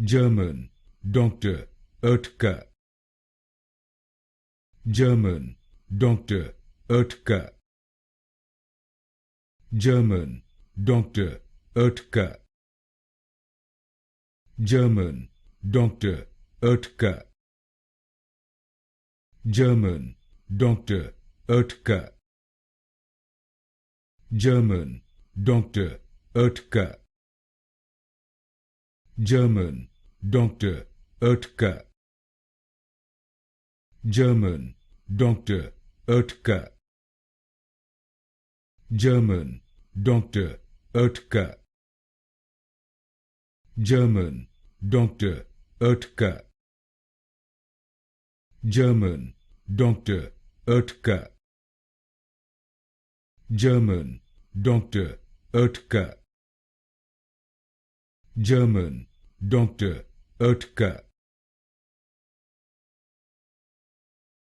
German, Dr. Oetker. German, Dr. Oetker. German, Dr. Oetker. German, Dr. Oetker. German, Dr. Oetker. German, Dr. Oetker. German, Dr. Oetker. German, Dr. Oetker. German, Dr. Oetker. German, Dr. Oetker. German, Dr. Oetker. German, Dr. Oetker. German, Dr. Oetker.